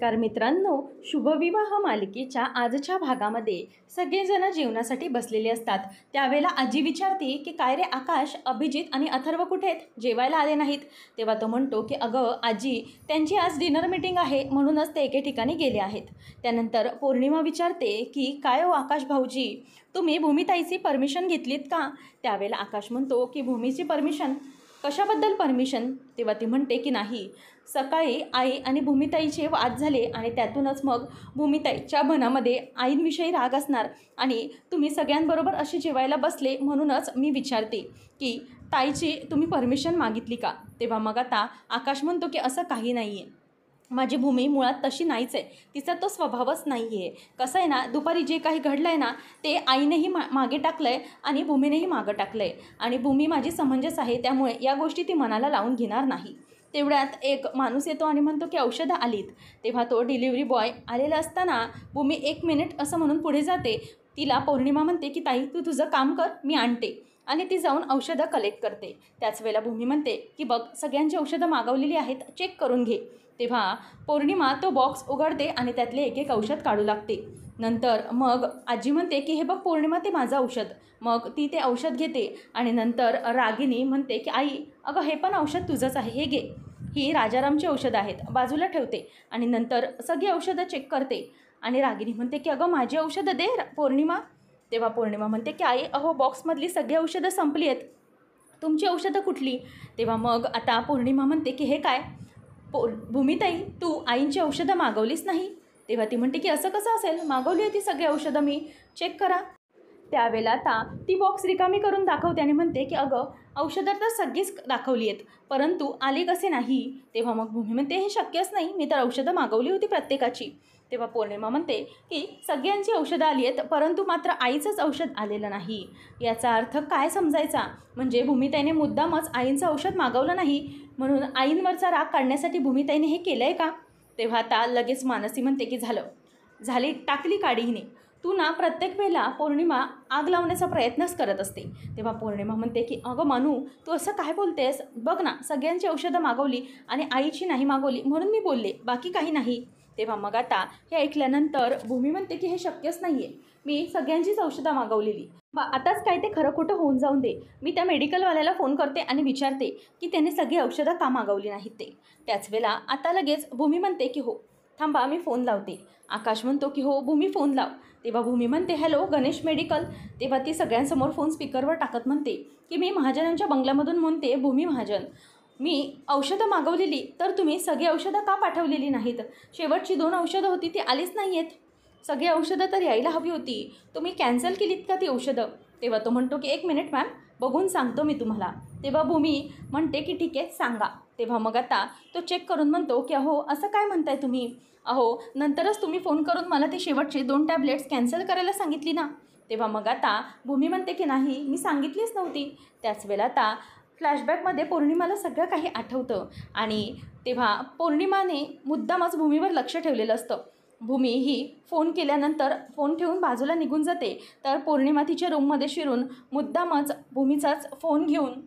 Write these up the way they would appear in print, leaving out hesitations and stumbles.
नमस्कार मित्रांनो, शुभविवाह मालिकेच्या आजच्या भागामध्ये सगळेजण जेवणासाठी बसलेले असतात. त्यावेळेला आजी विचारते की काय रे आकाश, अभिजित आणि अथर्व कुठे आहेत, जेवायला आले नाहीत. तेव्हा तो म्हणतो की अगं आजी, त्यांची आज डिनर मीटिंग आहे म्हणूनच ते एके ठिकाणी गेले आहेत. त्यानंतर पौर्णिमा विचारते की काय हो आकाश भाऊजी, तुम्ही भूमिताईची परमिशन घेतलीत का? त्यावेळेला आकाश म्हणतो की भूमीची परमिशन, कशाबद्दल परमिशन? तेव्हा ती म्हणते की नाही, सकाळी आई आणि भूमिताईचे वाद झाले आणि त्यातूनच मग भूमिताईच्या मनामध्ये आईंविषयी राग असणार आणि तुम्ही सगळ्यांबरोबर असे जेवायला बसले म्हणूनच मी विचारते की ताईची तुम्ही परमिशन मागितली का? तेव्हा मग आता आकाश म्हणतो की असं काही नाही आहे, माझी भूमी मुळात तशी नाहीच आहे, तिचा तो स्वभावच नाही आहे. कसं आहे ना, दुपारी जे काही घडलं आहे ना ते आईनेही मागे टाकलं आहे आणि भूमीनेही मागं टाकलं आहे आणि भूमी माझी समंजस आहे, त्यामुळे या गोष्टी ती मनाला लावून घेणार नाही. तेवढ्यात एक माणूस येतो आणि म्हणतो की औषधं आलीत. तेव्हा तो डिलिव्हरी बॉय आलेला असताना भूमी 1 मिनिट असं म्हणून पुढे जाते. तिला पौर्णिमा म्हणते की ताई तू तुझं काम कर, मी आणते, आणि ती जाऊन औषधं कलेक्ट करते. त्याच वेळेला भूमी म्हणते की बघ सगळ्यांची औषधं मागवलेली आहेत, चेक करून घे. तेव्हा पौर्णिमा तो बॉक्स उघडते आणि त्यातले एक एक औषध काढू लागते. नंतर मग आजी म्हणते की हे बघ पौर्णिमा, ते माझं औषध. मग ती ते औषध घेते आणि नंतर रागिनी म्हणते की आई अगं हे पण औषध तुझंच आहे, हे घे, ही राजारामची औषधं आहेत, बाजूला ठेवते आणि नंतर सगळी औषधं चेक करते आणि रागिनी म्हणते की अगं माझी औषधं दे पौर्णिमा. तेव्हा पौर्णिमा म्हणते की आई अहो बॉक्समधली सगळी औषधं संपली आहेत, तुमची औषधं कुठली? तेव्हा मग आता पौर्णिमा म्हणते की हे काय भूमिताई, तू आईंची औषधं मागवलीच नाही? तेव्हा ती म्हणते की असं कसं असेल, मागवली आहे ती सगळी औषधं मी, चेक करा. त्यावेळेला आता ती बॉक्स रिकामी करून दाखवते आणि म्हणते की अगं औषधं तर सगळीच दाखवली आहेत, परंतु आली कसे नाही? तेव्हा मग भूमी म्हणते हे शक्यच नाही, मी तर औषधं मागवली होती प्रत्येकाची. तेव्हा पौर्णिमा म्हणते की सगळ्यांची औषधं आली आहेत, परंतु मात्र आईचंच औषध आलेलं नाही. याचा अर्थ काय समजायचा? म्हणजे भूमिताईने मुद्दामच आईंचं औषध मागवलं नाही म्हणून आईंवरचा राग काढण्यासाठी भूमिताईने हे केलं आहे का? तेव्हा आता लगेच मानसी म्हणते की झाली टाकली काडी हिने, तू ना प्रत्येक वेळेला पौर्णिमा आग लावण्याचा प्रयत्नच करत असते. तेव्हा पौर्णिमा म्हणते की अगं मानू, तू असं काय बोलतेस, बघ ना सगळ्यांची औषधं मागवली आणि आईची नाही मागवली म्हणून मी बोलले, बाकी काही नाही. तेव्हा मग आता हे ऐकल्यानंतर भूमी म्हणते की हे शक्यच नाही आहे, मी सगळ्यांचीच औषधं मागवलेली. आताच काय ते खरं खोटं होऊन जाऊन दे, मी त्या मेडिकलवाल्याला फोन करते आणि विचारते की त्याने सगळी औषधं का मागवली नाहीत ते. त्याच वेळेला आता लगेच भूमी म्हणते की हो थांबा मी फोन लावते. आकाश म्हणतो की हो भूमी फोन लाव. तेव्हा भूमी म्हणते हॅलो गणेश मेडिकल. तेव्हा ती सगळ्यांसमोर फोन स्पीकरवर टाकत म्हणते की मी महाजनांच्या बंगल्यामधून म्हणते भूमी महाजन, मी औषधं मागवलेली, तर तुम्ही सगळी औषधं का पाठवलेली नाहीत? शेवटची 2 औषधं होती ती आलीच नाही आहेत, सगळी औषधं तर यायला हवी होती, तुम्ही कॅन्सल केलीत का ती औषधं? तेव्हा तो म्हणतो की 1 मिनिट मॅम, बघून सांगतो मी तुम्हाला. तेव्हा भूमी म्हणते की ठीक आहे सांगा. तेव्हा मग आता तो चेक करून म्हणतो की अहो असं काय म्हणताय तुम्ही, अहो नंतरच तुम्ही फोन करून मला ते शेवटचे 2 टॅबलेट्स कॅन्सल करायला सांगितली ना. तेव्हा मग आता भूमी म्हणते की नाही मी सांगितलीच नव्हती. त्याच वेळेला आता फ्लॅशबॅकमध्ये पौर्णिमाला सगळं काही आठवतं आणि तेव्हा पौर्णिमाने मुद्दामच भूमीवर लक्ष ठेवलेलं असतं. भूमी ही फोन केल्यानंतर फोन ठेवून बाजूला निघून जाते, तर पौर्णिमा तिच्या रूममध्ये शिरून मुद्दामच भूमीचाच फोन घेऊन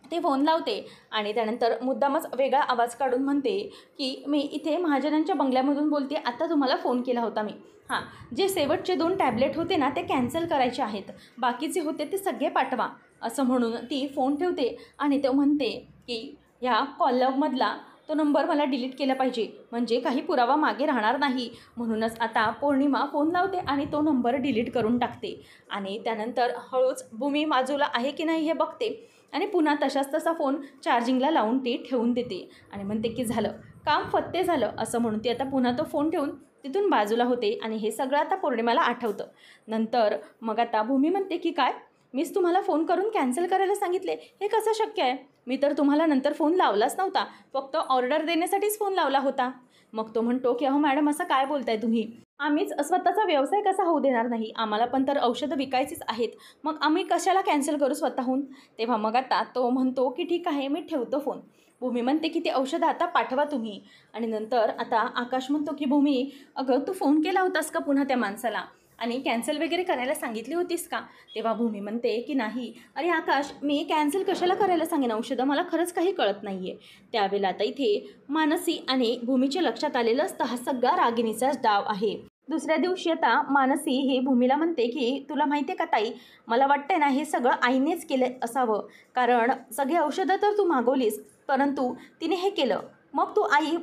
ते फोन लावते आणि त्यानंतर मुद्दामच वेगळा आवाज काढून म्हणते की मी इथे महाजनांच्या बंगल्यामधून बोलते, आता तुम्हाला फोन केला होता मी. हां, जे शेवटचे 2 टॅबलेट होते ना ते कॅन्सल करायचे आहेत, बाकीचे होते ते सगळे पाठवा, असं म्हणून ती फोन ठेवते आणि तो म्हणते की ह्या कॉलमधला तो नंबर मला डिलीट केला पाहिजे, म्हणजे काही पुरावा मागे राहणार नाही. म्हणूनच आता पौर्णिमा फोन लावते आणि तो नंबर डिलीट करून टाकते आणि त्यानंतर हळूच भूमी बाजूला आहे की नाही हे बघते आणि पुन्हा तसाच तसा फोन चार्जिंगला लावून ती ठेवून देते आणि म्हणते की झालं काम फत्ते झालं, असं म्हणून ती आता पुन्हा तो फोन ठेवून तिथून बाजूला होते आणि हे सगळं आता पौर्णिमाला आठवतं. नंतर मग आता भूमी म्हणते की काय, मीच तुम्हाला फोन करून कॅन्सल करायला सांगितले, हे कसं शक्य आहे? मी तर तुम्हाला नंतर फोन लावलाच नव्हता, फक्त ऑर्डर देण्यासाठीच फोन लावला होता. मग तो म्हणतो की अहो मॅडम असं काय बोलताय तुम्ही, आम्हीच स्वतःचा व्यवसाय कसा होऊ देणार नाही, आम्हाला पण तर औषधं विकायचीच आहेत, मग आम्ही कशाला कॅन्सल करू स्वतःहून? तेव्हा मग आता तो म्हणतो की ठीक आहे मी ठेवतो फोन. भूमी म्हणते की ते औषधं आता पाठवा तुम्ही. आणि नंतर आता आकाश म्हणतो की भूमी अगं तू फोन केला होतास का पुन्हा त्या माणसाला? आणि कॅन्सल वगैरे करायला सांगितली होतीस का? तेव्हा भूमी म्हणते की नाही. अरे आकाश, मी कॅन्सल कशाला करायला सांगेन औषधं, मला खरंच काही कळत नाही आहे. त्यावेळेला आता इथे मानसी आणि भूमीच्या लक्षात आलेलं असतं हा सगळा रागिणीचाच डाव आहे. दुसऱ्या दिवशी आता मानसी ही भूमीला म्हणते की तुला माहिती आहे का ताई, मला वाटतंय ना हे सगळं आईनेच केलं असावं, कारण सगळी औषधं तर तू मागवलीस परंतु तिने हे केलं. मग तू आई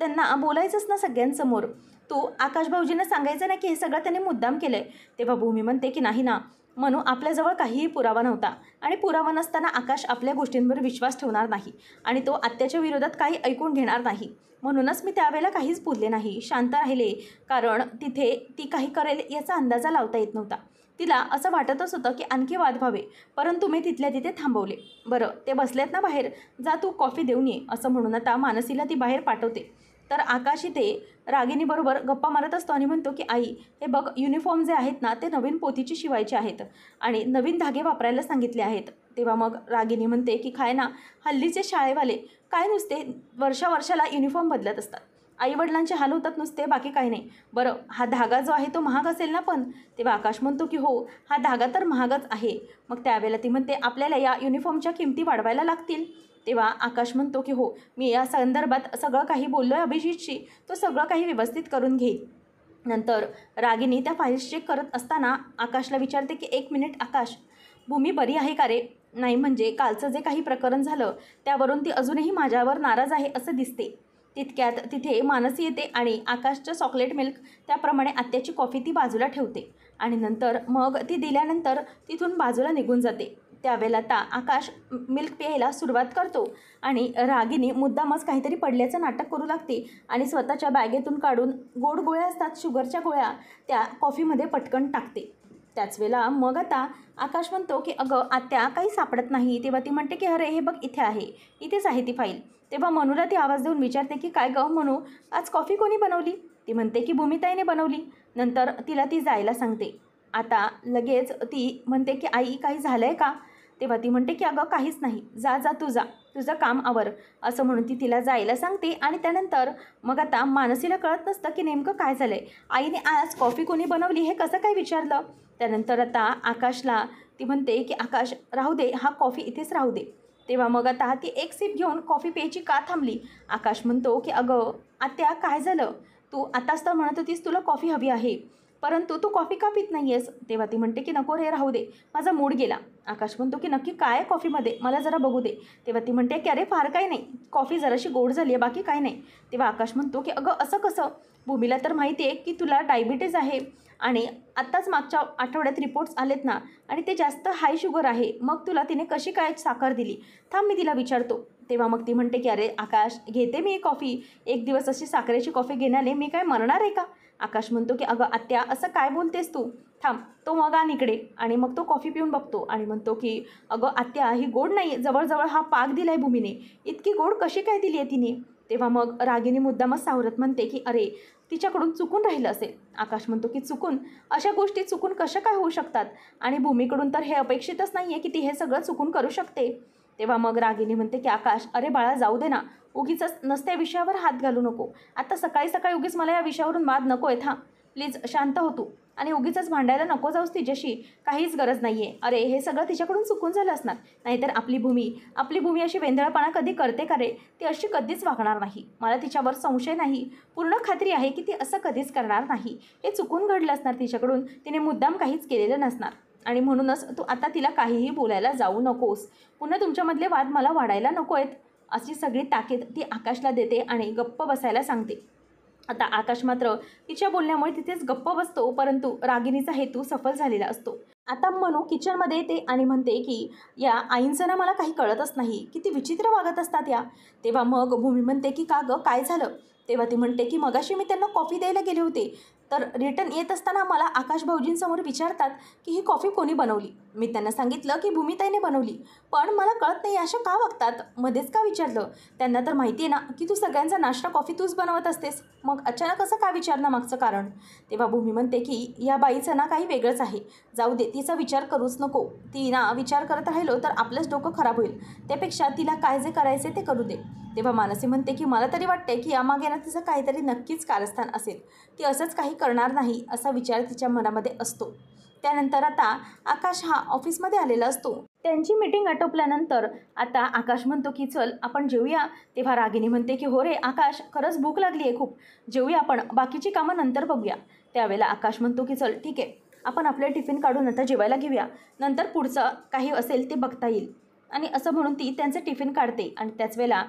त्यांना बोलायचंच ना सगळ्यांसमोर, तू आकाश भाऊजींना सांगायचं ना की हे सगळं त्याने मुद्दाम केलं आहे. तेव्हा भूमी म्हणते की नाही ना म्हणू, आपल्याजवळ काहीही पुरावा नव्हता आणि पुरावा नसताना आकाश आपल्या गोष्टींवर विश्वास ठेवणार नाही आणि तो आत्याच्या विरोधात काही ऐकून घेणार नाही. म्हणूनच मी त्यावेळेला काहीच बोलले नाही, शांत राहिले, कारण तिथे ती काही करेल याचा अंदाजा लावता येत नव्हता. तिला असं वाटतच होतं की आणखी वाद व्हावे, परंतु मी तिथल्या तिथे थांबवले. बरं ते बसलेत ना बाहेर, जा तू कॉफी देऊन ये असं म्हणून आता मानसीला ती बाहेर पाठवते. तर आकाश इथे रागिणीबरोबर गप्पा मारत असतो आणि म्हणतो की आई हे बघ, युनिफॉर्म जे आहेत ना ते नवीन पोतीचे शिवायचे आहेत आणि नवीन धागे वापरायला सांगितले आहेत. तेव्हा मग रागिणी म्हणते की काय ना, हल्लीचे शाळेवाले काय नुसते वर्षाला युनिफॉर्म बदलत असतात, आईवडिलांचे हाल होतात नुसते, बाकी काही नाही. बरं हा धागा जो आहे तो महाग असेल ना पण? तेव्हा आकाश म्हणतो की हो हा धागा तर महागच आहे. मग त्यावेळेला ती म्हणते आपल्याला या युनिफॉर्मच्या किमती वाढवायला लागतील. तेव्हा आकाश म्हणतो की हो मी या संदर्भात सगळं काही बोललो आहे अभिजितशी, तो सगळं काही व्यवस्थित करून घेईल. नंतर रागिणी त्या फाईल्स चेक करत असताना आकाशला विचारते की एक मिनिट आकाश, भूमी बरी आहे का रे? नाही म्हणजे कालचं जे काही प्रकरण झालं त्यावरून ती अजूनही माझ्यावर नाराज आहे असं दिसते. तितक्यात तिथे मानसी येते आणि आकाशचं चॉकलेट मिल्क त्याप्रमाणे आत्याची कॉफी ती बाजूला ठेवते आणि नंतर मग ती दिल्यानंतर तिथून बाजूला निघून जाते. त्यावेळेला आता आकाश मिल्क प्यायला सुरुवात करतो आणि रागिणी मुद्दामच काहीतरी पडल्याचं नाटक करू लागते आणि स्वतःच्या बॅगेतून काढून गोड गोळ्या असतात शुगरच्या गोळ्या, त्या कॉफीमध्ये पटकन टाकते. त्याच वेळेला मग आता आकाश म्हणतो की अगं आत्या काही सापडत नाही. तेव्हा ती म्हणते की अरे हे बघ इथे आहे, इथेच आहे ती फाईल. तेव्हा मनूला ती आवाज देऊन विचारते की काय गं मनू, आज कॉफी कोणी बनवली? ती म्हणते की भूमिताईने बनवली. नंतर तिला ती जायला सांगते. आता लगेच ती म्हणते की आई काही झालं आहे का? तेव्हा ती म्हणते की अगं काहीच नाही, जा जा तू जा, तुझं काम आवर असं म्हणून ती तिला जायला सांगते. आणि त्यानंतर मग आता मानसीला कळत नसतं की नेमकं काय झालं आहे, आईने आज कॉफी कोणी बनवली हे कसं काय विचारलं. त्यानंतर आता आकाशला ती म्हणते की आकाश राहू दे, हा कॉफी इथेच राहू दे. तेव्हा मग आता ती एक सिप घेऊन कॉफी प्यायची का थांबली. आकाश म्हणतो की अगं आत्या काय झालं, तू आताच तर म्हणत होतीस तुला कॉफी हवी आहे, परंतु तू कॉफी का पित नाही आहेस. तेव्हा ती म्हणते की नको रे राहू दे, माझा मूड गेला. आकाश म्हणतो की नक्की काय आहे कॉफीमध्ये, मला जरा बघू दे. तेव्हा ती म्हणते की अरे फार काही नाही, कॉफी जराशी गोड झाली आहे, बाकी काही नाही. तेव्हा आकाश म्हणतो की अगं असं कसं, भूमीला तर माहिती आहे की तुला डायबिटीज आहे आणि आत्ताच मागच्या आठवड्यात रिपोर्ट्स आलेत ना आणि ते जास्त हाय शुगर आहे, मग तुला तिने कशी काय साखर दिली, थांब मी तिला विचारतो. तेव्हा मग ती म्हणते की अरे आकाश घेते मी कॉफी, एक दिवस अशी साखरेची कॉफी घेण्याने मी काय मरणार आहे का. आकाश म्हणतो की अगं आत्या असं काय बोलतेस तू, थांब. तो मग आण इकडे आणि मग तो कॉफी पिऊन बघतो आणि म्हणतो की अगं आत्या ही गोड नाही, जवळजवळ हा पाक दिला आहे भूमीने, इतकी गोड कशी काय दिली आहे तिने. तेव्हा मग रागिनी मुद्दामच सावरत म्हणते की अरे तिच्याकडून चुकून राहिलं असेल. आकाश म्हणतो की चुकून, अशा गोष्टी चुकून कशा काय होऊ शकतात आणि भूमीकडून तर हे अपेक्षितच नाही आहे की ती हे सगळं चुकून करू शकते. तेव्हा मग रागिनी म्हणते की आकाश अरे बाळा जाऊ दे ना, उगीच नसत्या विषयावर हात घालू नको, आता सकाळी सकाळी उगीच मला या विषयावरून वाद नको आहेत. हां प्लीज शांत हो तू आणि उगीच भांडायला नको जाऊस तिच्याशी, काहीच गरज नाही आहे. अरे हे सगळं तिच्याकडून चुकून झालं असणार, नाहीतर आपली भूमी अशी वेंधळपणा कधी करते का रे, ती अशी कधीच वागणार नाही. मला तिच्यावर संशय नाही, पूर्ण खात्री आहे की ती असं कधीच करणार नाही. हे चुकून घडलं असणार तिच्याकडून, तिने मुद्दाम काहीच केलेलं नसणार आणि म्हणूनच तू आता तिला काहीही बोलायला जाऊ नकोस, पुन्हा तुमच्यामधले वाद मला वाढायला नको आहेत, अशी सगळी ताकीद ती आकाशला देते आणि गप्प बसायला सांगते. आता आकाश मात्र तिच्या बोलण्यामुळे तिथेच गप्प बसतो, परंतु रागिणीचा हेतू सफल झालेला असतो. आता मनू किचनमध्ये येते आणि म्हणते की या आईंचं ना मला काही कळतच नाही, किती विचित्र वागत असतात या. तेव्हा मग भूमी म्हणते की का गं काय झालं. तेव्हा ती म्हणते की मगाशी मी त्यांना कॉफी द्यायला गेले होते, तर रिटर्न येत असताना मला आकाश भाऊजींसमोर विचारतात की ही कॉफी कोणी बनवली. मी त्यांना सांगितलं की भूमिताईने बनवली, पण मला कळत नाही अशा का वागतात, मध्येच का विचारलं. त्यांना तर माहिती आहे ना की तू सगळ्यांचा नाश्ता कॉफी तूच बनवत असतेस, मग अचानक असं का विचारणं मागचं कारण. तेव्हा भूमी म्हणते की या बाईचं ना काही वेगळंच आहे, जाऊ दे तिचा विचार करूच नको, ती ना विचार करत राहिलो तर आपलंच डोकं खराब होईल, त्यापेक्षा तिला काय जे करायचे ते करू दे. तेव्हा मानसी म्हणते की मला तरी वाटते की यामागे ना तिचं काहीतरी नक्कीच कारस्थान असेल, ती असंच काही करणार नाही असा विचार तिच्या मनामध्ये असतो. त्यानंतर आता आकाश हा ऑफिसमध्ये आलेला असतो. त्यांची मीटिंग आटोपल्यानंतर आता आकाश म्हणतो की चल आपण जेवूया. तेव्हा रागिनी म्हणते की हो रे आकाश, खरंच भूक लागली आहे खूप, जेवूया आपण, बाकीची कामं नंतर बघूया. त्यावेळेला आकाश म्हणतो की चल ठीक आहे, आपण आपले टिफिन काढून आता जेवायला घेऊया, नंतर पुढचं काही असेल ते बघता येईल. आणि असं म्हणून ती त्यांचं टिफिन काढते आणि त्याच वेळेला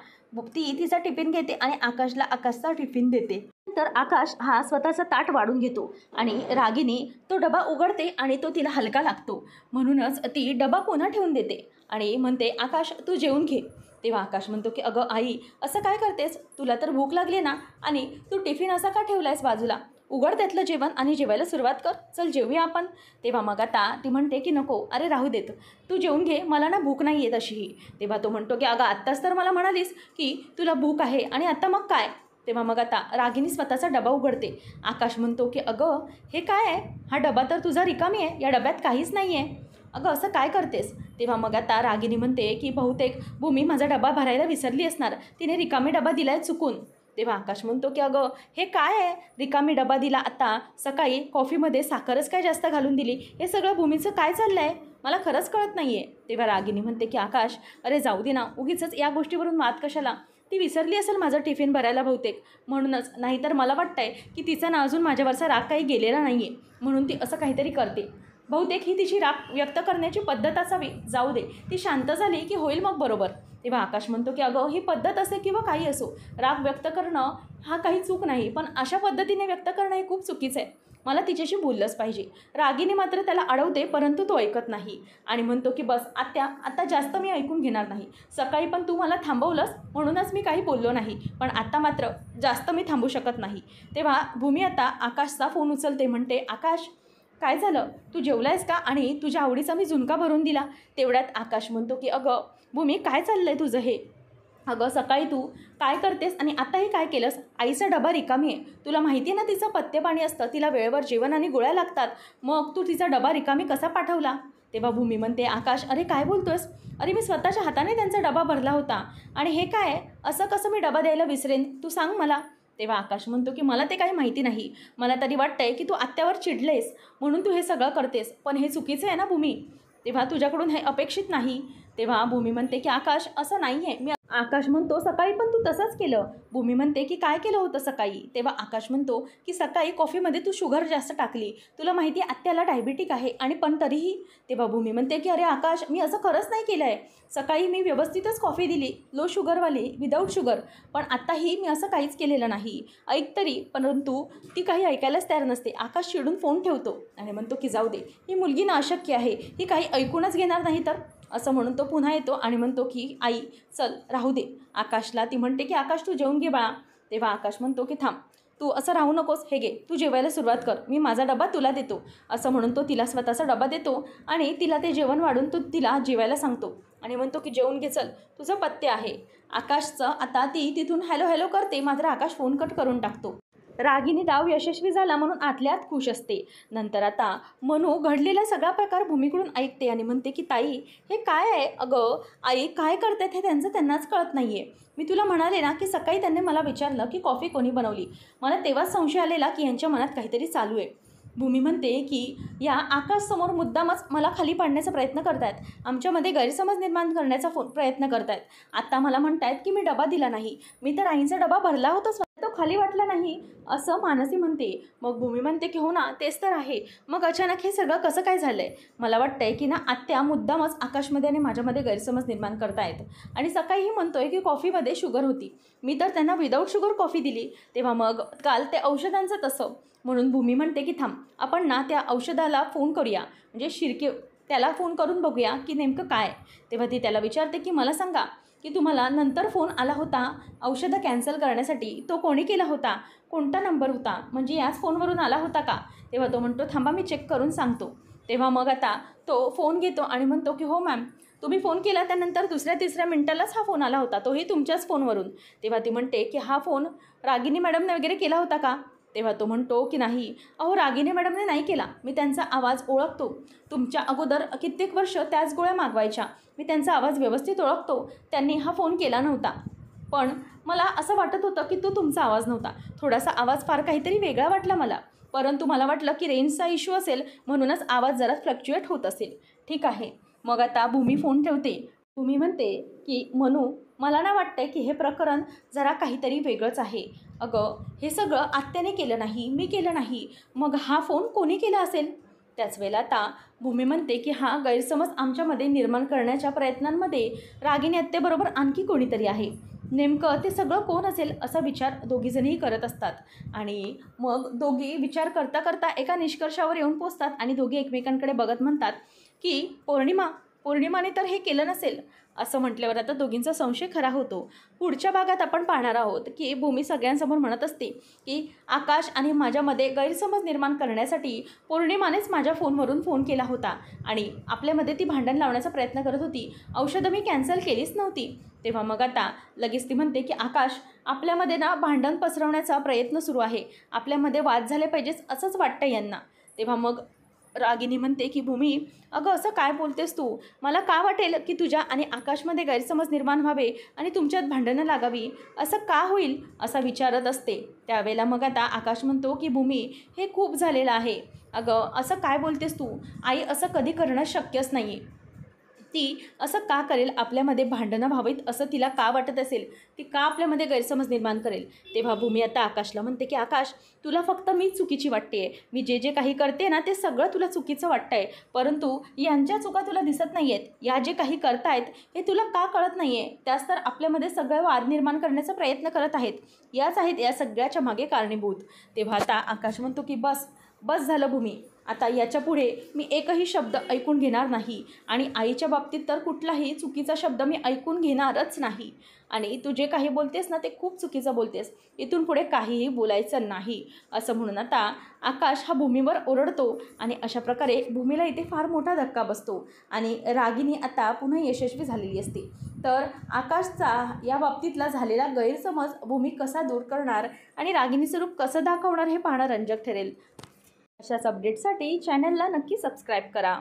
ती तिचा टिफिन घेते आणि आकाशला आकाशचा टिफिन देते. तर आकाश हा स्वतःचा ताट वाढून घेतो आणि रागिनी तो डबा उघडते आणि तो तिला हलका लागतो, म्हणूनच ती डबा पुन्हा ठेवून देते आणि म्हणते आकाश तू जेवून घे. तेव्हा आकाश म्हणतो की अगं आई, असं काय करतेस, तुला तर भूक लागली ना, आणि तू टिफिन असा का ठेवलायस बाजूला, उघड त्यातलं जेवण आणि जेवायला सुरुवात कर, चल जेवूया आपण. तेव्हा मग आता ती म्हणते की नको, अरे राहू देत, तू जेवून घे, मला ना भूक नाही आहे तशीही. तेव्हा तो म्हणतो की अगं आत्ताच तर मला म्हणालीस की तुला भूक आहे आणि आता मग काय. तेव्हा मग आता रागिनी स्वतःचा डबा उघडते. आकाश म्हणतो की अगं हे काय आहे, हा डबा तर तुझा रिकामी आहे, या डब्यात काहीच नाही आहे, अगं असं काय करतेस. तेव्हा मग आता रागिनी म्हणते की बहुतेक भूमी माझा डबा भरायला विसरली असणार, तिने रिकामी डबा दिलाय चुकून. तेव्हा आकाश म्हणतो की अगं हे काय आहे, रिकामी डबा दिला, आता सकाळी कॉफीमध्ये साखरच काय जास्त घालून दिली, हे सगळं भूमीचं काय चाललं आहे, मला खरंच कळत नाही आहे. तेव्हा रागिनी म्हणते की आकाश अरे जाऊ दे ना, उगीचच या गोष्टीवरून वाद कशाला, ती विसरली असेल माझं टिफिन भरायला बहुतेक, म्हणूनच, नाहीतर मला वाटतंय की तिचा ना अजून माझ्यावरचा राग काही गेलेला नाही आहे, म्हणून ती असं काहीतरी करते, बहुतेक ही तिची राग व्यक्त करण्याची पद्धत असावी, जाऊ दे, ती शांत झाली की होईल मग बरोबर. तेव्हा आकाश म्हणतो की अगं ही पद्धत असे किंवा काही असो, राग व्यक्त करणं हा काही चूक नाही, पण अशा पद्धतीने व्यक्त करणं हे खूप चुकीचं आहे, मला तिच्याशी बोललंच पाहिजे. रागिनी मात्र त्याला अडवते, परंतु तो ऐकत नाही आणि म्हणतो की बस आत्या, आता जास्त मी ऐकून घेणार नाही, सकाळी पण तू मला थांबवलंस म्हणूनच मी काही बोललो नाही, पण आता मात्र जास्त मी थांबू शकत नाही. तेव्हा भूमी आता आकाशचा फोन उचलते, म्हणते आकाश काय झालं, तू जेवलायस का, आणि तुझ्या आवडीचा मी झुणका भरून दिला. तेवढ्यात आकाश म्हणतो की अगं भूमी काय चाललं आहे तुझं हे, अगं सकाळी तू काय करतेस आणि आताही काय केलंस, आईचा डबा रिकामी आहे, तुला माहिती आहे ना तिचं पथ्यपाणी असतं, तिला वेळेवर जेवण आणि गोळ्या लागतात, मग तू तिचा डबा रिकामी कसा पाठवला. तेव्हा भूमी म्हणते आकाश अरे काय बोलतोस, अरे मी स्वतःच्या हाताने त्यांचा डबा भरला होता, आणि हे काय, असं कसं मी डबा द्यायला विसरेन, तू सांग मला. तेव्हा आकाश म्हणतो की मला ते काही माहिती नाही, मला तरी वाटतंय की तू आत्यावर चिडलेस म्हणून तू हे सगळं करतेस, पण हे चुकीचं आहे ना भूमी, तेव्हा तुझ्याकडून हे अपेक्षित नाही. तेव्हा भूमी म्हणते की आकाश असं नाही आहे, मी, आकाश म्हणतो सकाळी पण तू तसंच केलं. भूमी म्हणते की काय केलं होतं सकाळी. तेव्हा आकाश म्हणतो की सकाळी कॉफीमध्ये तू शुगर जास्त टाकली, तुला माहिती आहे आत्याला डायबिटिक आहे आणि पण तरीही. तेव्हा भूमी म्हणते की अरे आकाश मी असं खरंच नाही केलं आहे, सकाळी मी व्यवस्थितच कॉफी दिली, लो शुगरवाली, विदाऊट शुगर, पण आत्ताही मी असं काहीच केलेलं नाही, ऐक तरी. परंतु ती काही ऐकायलाच तयार नसते. आकाश चिडून फोन ठेवतो आणि म्हणतो की जाऊ दे, ही मुलगी ना अशक्य आहे, ही काही ऐकूनच घेणार नाही तर, असं म्हणून तो पुन्हा येतो आणि म्हणतो की आई चल राहू दे. आकाशला ती म्हणते की आकाश तू जेवून घे बाळा. तेव्हा आकाश म्हणतो की थांब, तू असं राहू नकोस, हे घे तू जेवायला सुरुवात कर, मी माझा डबा तुला देतो. असं म्हणून तो तिला स्वतःचा डबा देतो आणि तिला ते जेवण वाढून तो तिला जेवायला सांगतो आणि म्हणतो की जेवून घे, चल तुझं पथ्य आहे. आकाशचं आता ती तिथून हॅलो हॅलो करते, मात्र आकाश फोन कट करून टाकतो. रागिनी डाव यशस्वी झाला म्हणून आतल्यात खुश असते. नंतर आता मनू घडलेला सगळा प्रकार भूमीकडून ऐकते आणि म्हणते की ताई हे काय आहे, अगं आई काय करतात हे त्यांनाच कळत नाही आहे, मी तुला म्हणाले ना की सकाळी त्यांनी मला विचारलं की कॉफी कोणी बनवली, मला तेव्हाच संशय आलेला की यांच्या मनात काहीतरी चालू आहे. भूमी म्हणते की या आकाशसमोर मुद्दामच मला खाली पाडण्याचा प्रयत्न करतायत, आमच्यामध्ये गैरसमज निर्माण करण्याचा प्रयत्न करतायत. आता मला म्हणतायत की मी डबा दिला नाही, मी तर आईचा डबा भरला होता, तो खाली वाटला नाही, असं मानसी म्हणते. मग भूमी म्हणते की हो ना तेच तर आहे, मग अचानक हे सगळं कसं काय झालं आहे, मला वाटतंय की ना आत्या मुद्दामच आकाशमध्ये आणि माझ्यामध्ये गैरसमज निर्माण करतायत. आणि सकाळीही म्हणतोय की कॉफीमध्ये शुगर होती, मी तर त्यांना विदाऊट शुगर कॉफी दिली. तेव्हा मग काल ते औषधांचं तसं, म्हणून भूमी म्हणते की थांब आपण ना त्या औषधाला फोन करूया, म्हणजे शिर्के त्याला फोन करून बघूया की नेमकं काय. तेव्हा ती त्याला विचारते की मला सांगा की तुम्हाला नंतर फोन आला होता औषधं कॅन्सल करण्यासाठी, तो कोणी केला होता, कोणता नंबर होता, म्हणजे याच फोनवरून आला होता का. तेव्हा तो म्हणतो थांबा मी चेक करून सांगतो. तेव्हा मग आता तो फोन घेतो आणि म्हणतो की हो मॅम तुम्ही फोन केला, त्यानंतर 2-3 मिनिटालाच हा फोन आला होता, तोही तुमच्याच फोनवरून. तेव्हा ती म्हणते की हा फोन रागिनी मॅडमने वगैरे केला होता का. तेव्हा तो म्हणतो की नाही, अहो रागिनी मॅडमने नाही केला, मी त्यांचा आवाज ओळखतो, तुमच्या अगोदर कित्येक वर्ष त्याच गोळ्या मागवायच्या, मी त्यांचा आवाज व्यवस्थित ओळखतो, त्यांनी हा फोन केला नव्हता. पण मला असं वाटत होतं की तो तुमचा आवाज नव्हता. थोडासा आवाज फार काहीतरी वेगळा वाटला मला. परंतु मला वाटलं की रेंजचा इश्यू असेल म्हणूनच आवाज जरा फ्लक्च्युएट होत असेल. ठीक आहे. मग आता भूमी फोन ठेवते. भूमी म्हणते की मनू, मला ना वाटतंय की हे प्रकरण जरा काहीतरी वेगळंच आहे. अगं, हे सगळं आत्याने केलं नाही, मी केलं नाही. मग हा फोन कोणी केला असेल? त्याच वेळेला आता भूमी म्हणते की हा गैरसमज आमच्यामध्ये निर्माण करण्याच्या प्रयत्नांमध्ये रागिनी आत्याबरोबर आणखी कोणीतरी आहे. नेमकं ते सगळं कोण असेल असा विचार दोघीजणीही करत असतात. आणि मग दोघी विचार करता करता एका निष्कर्षावर येऊन पोचतात आणि दोघी एकमेकांकडे बघत म्हणतात की पौर्णिमाने तर हे केलं नसेल. असं म्हटल्यावर आता दोघींचा संशय खरा होतो. पुढच्या भागात आपण पाहणार आहोत की भूमी सगळ्यांसमोर म्हणत असते की आकाश आणि माझ्यामध्ये गैरसमज निर्माण करण्यासाठी पौर्णिमानेच माझ्या फोनवरून फोन केला होता आणि आपल्यामध्ये ती भांडण लावण्याचा प्रयत्न करत होती. औषधं मी कॅन्सल केलीच नव्हती. तेव्हा मग आता लगेच ती म्हणते की आकाश, आपल्यामध्ये ना भांडण पसरवण्याचा प्रयत्न सुरू आहे. आपल्यामध्ये वाद झाले पाहिजेच असंच वाटतं यांना. तेव्हा मग रागिनी म्हणते की भूमी, अगं असं काय बोलतेस तू? मला का वाटेल की तुझ्या आणि आकाशमध्ये गैरसमज निर्माण व्हावे आणि तुमच्यात भांडणं लागावी? असं का होईल असा विचारत असते. त्यावेळेला मग आता आकाश म्हणतो की भूमी, हे खूप झालेलं आहे. अगं असं काय बोलतेस तू? आई असं कधी करणं शक्यच नाही. ती असं का करेल? आपल्यामध्ये भांडणं व्हावीत असं तिला का वाटत असेल? ती का आपल्यामध्ये गैरसमज निर्माण करेल? तेव्हा भूमी आता आकाशला म्हणते की आकाश, तुला फक्त मी चुकीची वाटते आहे. मी जे जे काही करते ना ते सगळं तुला चुकीचं वाटतं आहे. परंतु यांच्या चुका तुला दिसत नाही आहेत. या जे काही करतायत हे तुला का कळत नाही आहे? त्याच तर आपल्यामध्ये सगळं वाद निर्माण करण्याचा प्रयत्न करत आहेत. याच आहेत या सगळ्याच्या मागे कारणीभूत. तेव्हा आता आकाश म्हणतो की बस झालं भूमी, आता याच्या पुढे मी एकही शब्द ऐकून घेणार नाही आणि आईच्या बाबतीत तर कुठलाही चुकीचा शब्द मी ऐकून घेणारच नाही. आणि तू जे काही बोलतेस ना ते खूप चुकीचं बोलतेस. इथून पुढे काहीही बोलायचं नाही असं म्हणून आता आकाश हा भूमीवर ओरडतो आणि अशा प्रकारे भूमीला इथे फार मोठा धक्का बसतो आणि रागिनी आता पुन्हा यशस्वी झालेली असते. तर आकाशचा या बाबतीतला झालेला गैरसमज भूमी कसा दूर करणार आणि रागिनी स्वरूप कसं दाखवणार हे पाहणं रंजक ठरेल. अशाच अपडेटसाठी चॅनलला नक्की सबस्क्राईब करा.